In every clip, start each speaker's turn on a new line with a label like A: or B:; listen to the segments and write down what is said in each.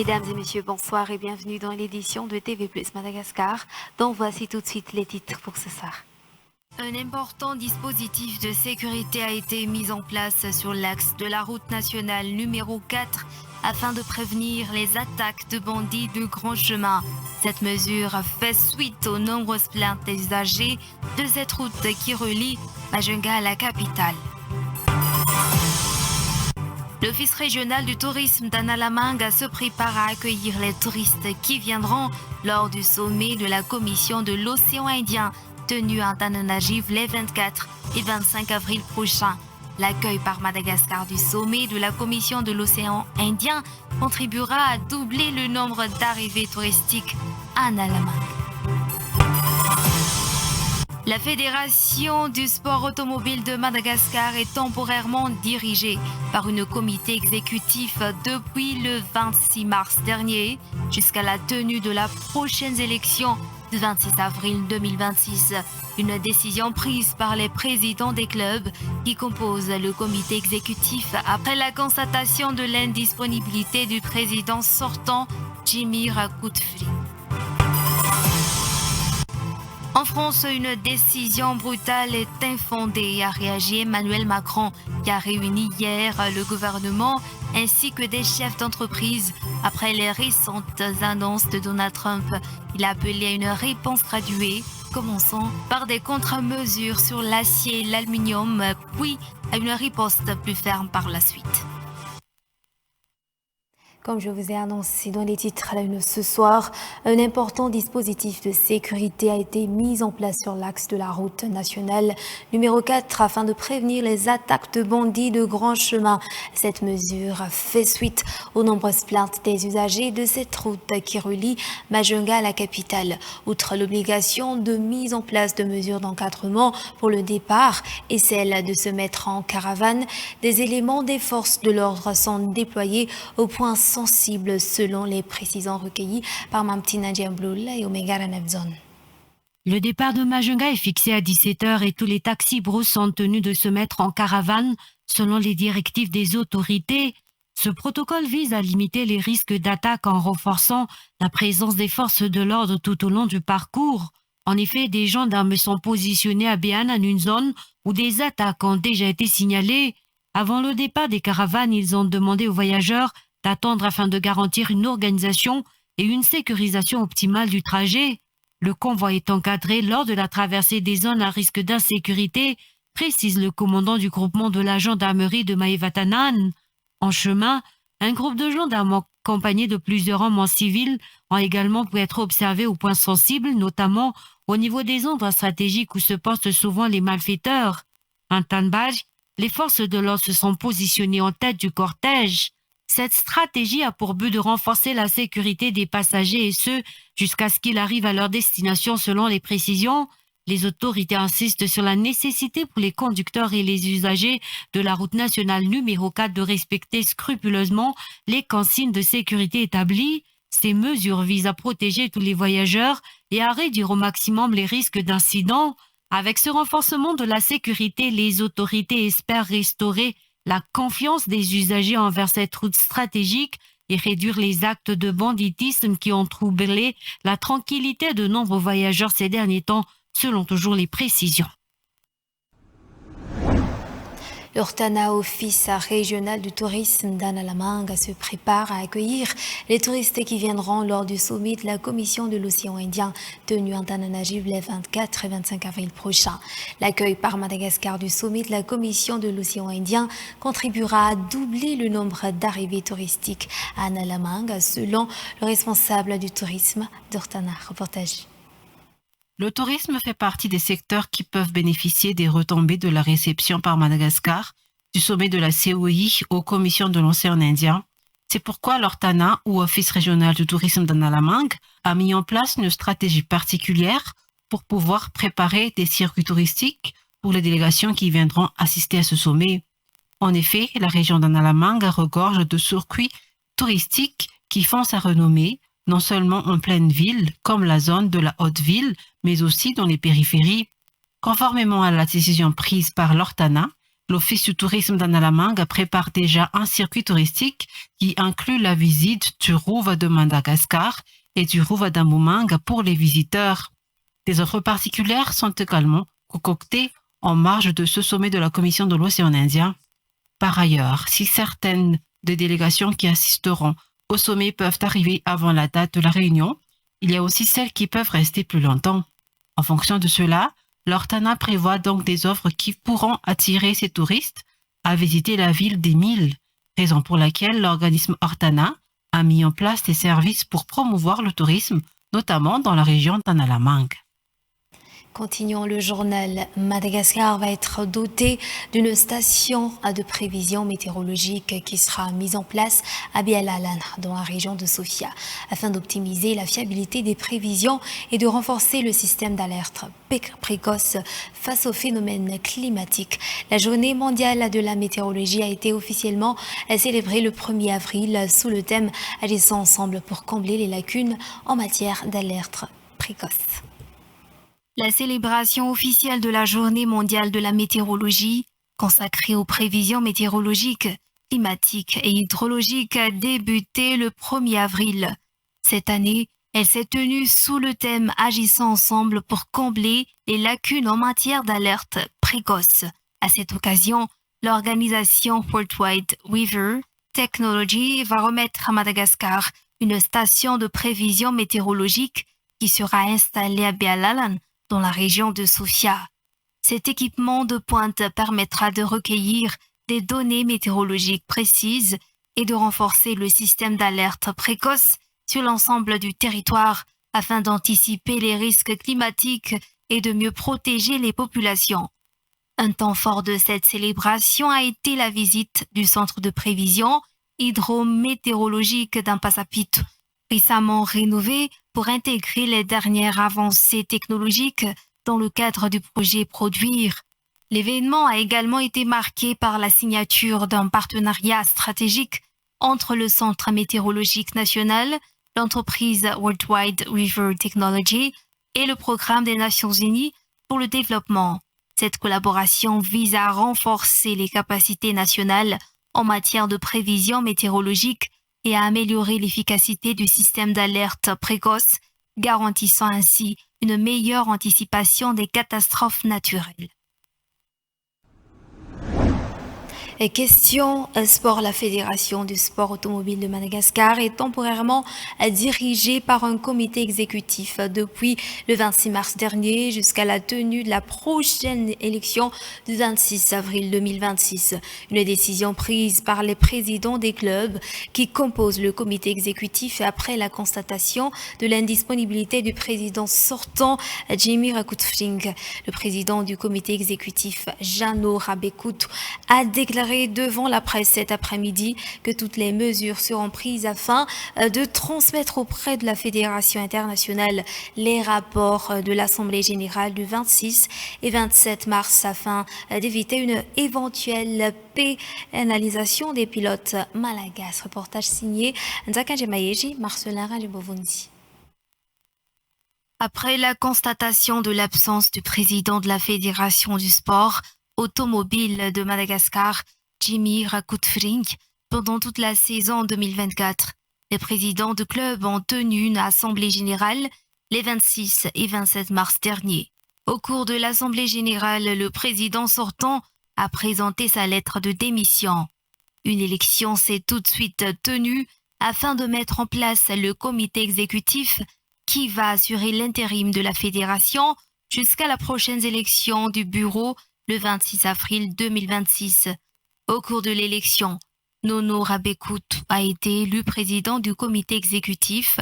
A: Mesdames et messieurs, bonsoir et bienvenue dans l'édition de TV Plus Madagascar, dont voici tout de suite les titres pour ce soir. Un important dispositif de sécurité a été mis en place sur l'axe de la route nationale numéro 4 afin de prévenir les attaques de bandits de grand chemin. Cette mesure fait suite aux nombreuses plaintes des usagers de cette route qui relie Majunga à la capitale. L'Office régional du tourisme d'Analamanga se prépare à accueillir les touristes qui viendront lors du sommet de la Commission de l'océan Indien tenu à Antananarivo les 24 et 25 avril prochains. L'accueil par Madagascar du sommet de la Commission de l'océan Indien contribuera à doubler le nombre d'arrivées touristiques à Analamanga. La Fédération du sport automobile de Madagascar est temporairement dirigée par un comité exécutif depuis le 26 mars dernier jusqu'à la tenue de la prochaine élection du 26 avril 2026. Une décision prise par les présidents des clubs qui composent le comité exécutif après la constatation de l'indisponibilité du président sortant Jimmy Rakoutfli. En France, une décision brutale est infondée, a réagi Emmanuel Macron, qui a réuni hier le gouvernement ainsi que des chefs d'entreprise après les récentes annonces de Donald Trump. Il a appelé à une réponse graduée, commençant par des contre-mesures sur l'acier et l'aluminium, puis à une riposte plus ferme par la suite. Comme je vous ai annoncé dans les titres à la une ce soir, un important dispositif de sécurité a été mis en place sur l'axe de la route nationale numéro 4 afin de prévenir les attaques de bandits de grand chemin. Cette mesure fait suite aux nombreuses plaintes des usagers de cette route qui relie Majunga à la capitale. Outre l'obligation de mise en place de mesures d'encadrement pour le départ et celle de se mettre en caravane, des éléments des forces de l'ordre sont déployés au point sensible selon les précisions recueillies par Mamtina Djambloula et Omega Ranevzon.
B: Le départ de Majunga est fixé à 17h et tous les taxis bros sont tenus de se mettre en caravane selon les directives des autorités. Ce protocole vise à limiter les risques d'attaque en renforçant la présence des forces de l'ordre tout au long du parcours. En effet, des gendarmes sont positionnés à Béane en une zone où des attaques ont déjà été signalées. Avant le départ des caravanes, ils ont demandé aux voyageurs d'attendre afin de garantir une organisation et une sécurisation optimale du trajet. Le convoi est encadré lors de la traversée des zones à risque d'insécurité, précise le commandant du groupement de la gendarmerie de Maevatanan. En chemin, un groupe de gendarmes accompagné de plusieurs hommes en civil ont également pu être observés aux points sensibles, notamment au niveau des endroits stratégiques où se postent souvent les malfaiteurs. En Tanbaj, les forces de l'ordre se sont positionnées en tête du cortège. Cette stratégie a pour but de renforcer la sécurité des passagers et ce, jusqu'à ce qu'ils arrivent à leur destination selon les précisions. Les autorités insistent sur la nécessité pour les conducteurs et les usagers de la route nationale numéro 4 de respecter scrupuleusement les consignes de sécurité établies. Ces mesures visent à protéger tous les voyageurs et à réduire au maximum les risques d'incidents. Avec ce renforcement de la sécurité, les autorités espèrent restaurer la confiance des usagers envers cette route stratégique et réduire les actes de banditisme qui ont troublé la tranquillité de nombreux voyageurs ces derniers temps, selon toujours les précisions.
A: L'Ortana, Office régional du tourisme d'Analamanga, se prépare à accueillir les touristes qui viendront lors du sommet de la Commission de l'océan Indien tenu à Antananarivo les 24 et 25 avril prochains. L'accueil par Madagascar du sommet de la Commission de l'océan Indien contribuera à doubler le nombre d'arrivées touristiques à Analamanga, selon le responsable du tourisme d'Ortana. Reportage.
C: Le tourisme fait partie des secteurs qui peuvent bénéficier des retombées de la réception par Madagascar du sommet de la COI aux commissions de l'océan Indien. C'est pourquoi l'Ortana, ou Office régional du tourisme d'Analamanga, a mis en place une stratégie particulière pour pouvoir préparer des circuits touristiques pour les délégations qui viendront assister à ce sommet. En effet, la région d'Analamanga regorge de circuits touristiques qui font sa renommée, non seulement en pleine ville, comme la zone de la haute ville, mais aussi dans les périphéries. Conformément à la décision prise par l'Ortana, L'Office du tourisme d'Analamanga prépare déjà un circuit touristique qui inclut la visite du Rouva de Madagascar et du Rouva d'Amumanga pour les visiteurs. Des offres particulières sont également concoctées en marge de ce sommet de la Commission de l'océan Indien. Par ailleurs, si certaines des délégations qui assisteront au sommet peuvent arriver avant la date de la réunion, il y a aussi celles qui peuvent rester plus longtemps. En fonction de cela, l'Ortana prévoit donc des offres qui pourront attirer ces touristes à visiter la ville des Milles, raison pour laquelle l'organisme Ortana a mis en place des services pour promouvoir le tourisme, notamment dans la région d'Analamanga.
A: Continuons le journal. Madagascar va être doté d'une station de prévision météorologique qui sera mise en place à Bialalan, dans la région de Sofia, afin d'optimiser la fiabilité des prévisions et de renforcer le système d'alerte précoce face aux phénomènes climatiques. La journée mondiale de la météorologie a été officiellement célébrée le 1er avril sous le thème « Agissons ensemble pour combler les lacunes en matière d'alerte précoce ».
B: La célébration officielle de la Journée mondiale de la météorologie, consacrée aux prévisions météorologiques, climatiques et hydrologiques, a débuté le 1er avril. Cette année, elle s'est tenue sous le thème « Agissons ensemble pour combler les lacunes en matière d'alerte précoce ». À cette occasion, l'organisation Worldwide Weather Technology va remettre à Madagascar une station de prévision météorologique qui sera installée à Bialalan, dans la région de Sofia. Cet équipement de pointe permettra de recueillir des données météorologiques précises et de renforcer le système d'alerte précoce sur l'ensemble du territoire afin d'anticiper les risques climatiques et de mieux protéger les populations. Un temps fort de cette célébration a été la visite du centre de prévision hydrométéorologique d'Ampasapit, récemment rénové pour intégrer les dernières avancées technologiques dans le cadre du projet Produire. L'événement a également été marqué par la signature d'un partenariat stratégique entre le Centre météorologique national, l'entreprise Worldwide Weather Technology et le Programme des Nations Unies pour le développement. Cette collaboration vise à renforcer les capacités nationales en matière de prévision météorologique et à améliorer l'efficacité du système d'alerte précoce, garantissant ainsi une meilleure anticipation des catastrophes naturelles.
A: Et question sport, la Fédération du sport automobile de Madagascar est temporairement dirigée par un comité exécutif depuis le 26 mars dernier jusqu'à la tenue de la prochaine élection du 26 avril 2026. Une décision prise par les présidents des clubs qui composent le comité exécutif après la constatation de l'indisponibilité du président sortant Jimmy Rakutfring. Le président du comité exécutif Jano Rabekut a déclaré devant la presse cet après-midi que toutes les mesures seront prises afin de transmettre auprès de la Fédération internationale les rapports de l'Assemblée générale du 26 et 27 mars afin d'éviter une éventuelle pénalisation des pilotes malagasy. Reportage signé Nzakanje Mayeji, Marcelin Ralibovundi.
B: Après la constatation de l'absence du président de la Fédération du sport automobile de Madagascar, Jimmy Rakutfring, pendant toute la saison 2024, les présidents de clubs ont tenu une assemblée générale les 26 et 27 mars dernier. Au cours de l'assemblée générale, le président sortant a présenté sa lettre de démission. Une élection s'est tout de suite tenue afin de mettre en place le comité exécutif qui va assurer l'intérim de la fédération jusqu'à la prochaine élection du bureau le 26 avril 2026. Au cours de l'élection, Nono Rabekut a été élu président du comité exécutif,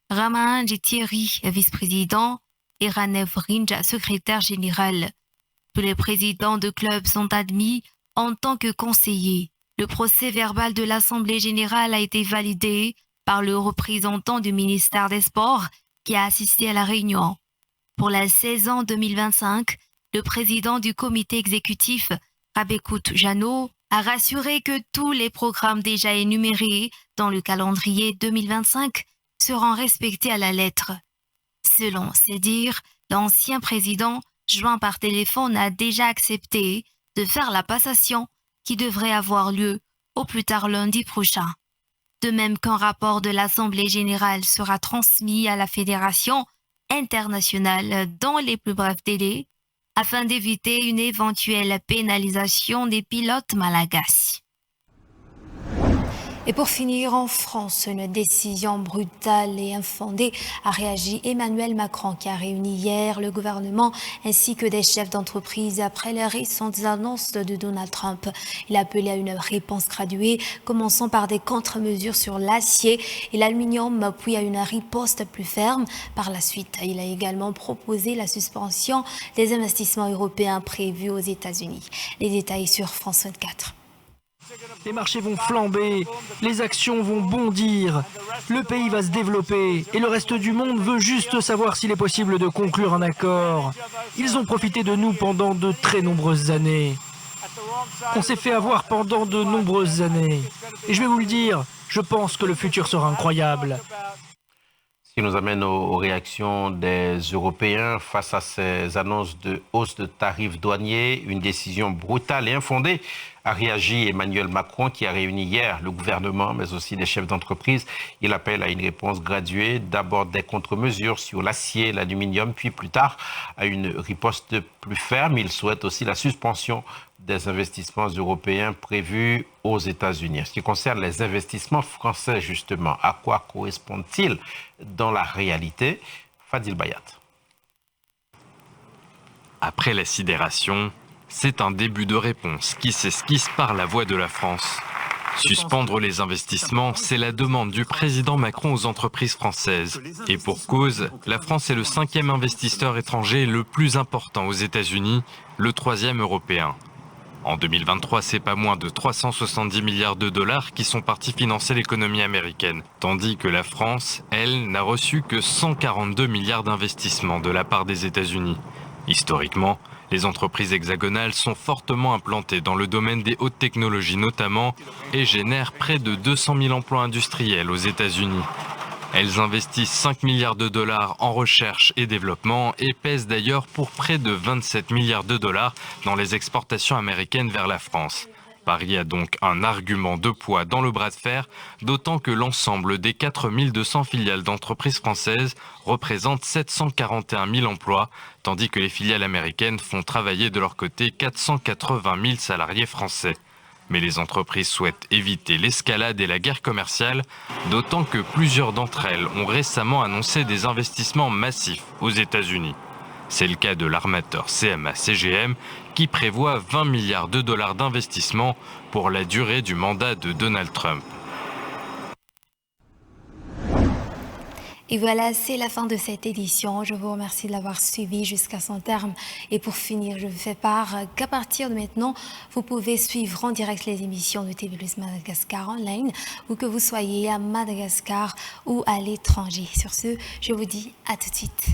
B: Raman Thierry, vice-président, et Ranev Rinja, secrétaire général. Tous les présidents de clubs sont admis en tant que conseillers. Le procès verbal de l'Assemblée générale a été validé par le représentant du ministère des Sports qui a assisté à la réunion. Pour la saison 2025, le président du comité exécutif, Rabekut Jano, a rassuré que tous les programmes déjà énumérés dans le calendrier 2025 seront respectés à la lettre. Selon ses dires, l'ancien président, joint par téléphone, a déjà accepté de faire la passation qui devrait avoir lieu au plus tard lundi prochain. De même qu'un rapport de l'Assemblée générale sera transmis à la Fédération internationale dans les plus brefs délais afin d'éviter une éventuelle pénalisation des pilotes malagasy.
A: Et pour finir, en France, une décision brutale et infondée a réagi Emmanuel Macron qui a réuni hier le gouvernement ainsi que des chefs d'entreprise après les récentes annonces de Donald Trump. Il a appelé à une réponse graduée, commençant par des contre-mesures sur l'acier et l'aluminium, puis à une riposte plus ferme. Par la suite, il a également proposé la suspension des investissements européens prévus aux États-Unis. Les détails sur France 24.
D: Les marchés vont flamber, les actions vont bondir, le pays va se développer et le reste du monde veut juste savoir s'il est possible de conclure un accord. Ils ont profité de nous pendant de très nombreuses années. On s'est fait avoir pendant de nombreuses années. Et je vais vous le dire, je pense que le futur sera incroyable.
E: Ce qui nous amène aux réactions des Européens face à ces annonces de hausse de tarifs douaniers, une décision brutale et infondée a réagi Emmanuel Macron qui a réuni hier le gouvernement mais aussi des chefs d'entreprise. Il appelle à une réponse graduée, d'abord des contre-mesures sur l'acier, l'aluminium, puis plus tard à une riposte plus ferme. Il souhaite aussi la suspension des investissements européens prévus aux États-Unis. En ce qui concerne les investissements français, justement, à quoi correspondent-ils dans la réalité? Fadil Bayat.
F: Après la sidération, c'est un début de réponse qui s'esquisse par la voix de la France. Suspendre les investissements, c'est la demande du président Macron aux entreprises françaises. Et pour cause, la France est le 5e investisseur étranger le plus important aux États-Unis, le 3e européen. En 2023, c'est pas moins de 370 milliards de dollars qui sont partis financer l'économie américaine, tandis que la France, elle, n'a reçu que 142 milliards d'investissements de la part des États-Unis. Historiquement, les entreprises hexagonales sont fortement implantées dans le domaine des hautes technologies notamment et génèrent près de 200 000 emplois industriels aux États-Unis. Elles investissent 5 milliards de dollars en recherche et développement et pèsent d'ailleurs pour près de 27 milliards de dollars dans les exportations américaines vers la France. Paris a donc un argument de poids dans le bras de fer, d'autant que l'ensemble des 4 200 filiales d'entreprises françaises représente 741 000 emplois, tandis que les filiales américaines font travailler de leur côté 480 000 salariés français. Mais les entreprises souhaitent éviter l'escalade et la guerre commerciale, d'autant que plusieurs d'entre elles ont récemment annoncé des investissements massifs aux États-Unis. C'est le cas de l'armateur CMA-CGM qui prévoit 20 milliards de dollars d'investissement pour la durée du mandat de Donald Trump.
A: Et voilà, c'est la fin de cette édition. Je vous remercie de l'avoir suivi jusqu'à son terme. Et pour finir, je vous fais part qu'à partir de maintenant, vous pouvez suivre en direct les émissions de TV+ Madagascar en ligne, où que vous soyez à Madagascar ou à l'étranger. Sur ce, je vous dis à tout de suite.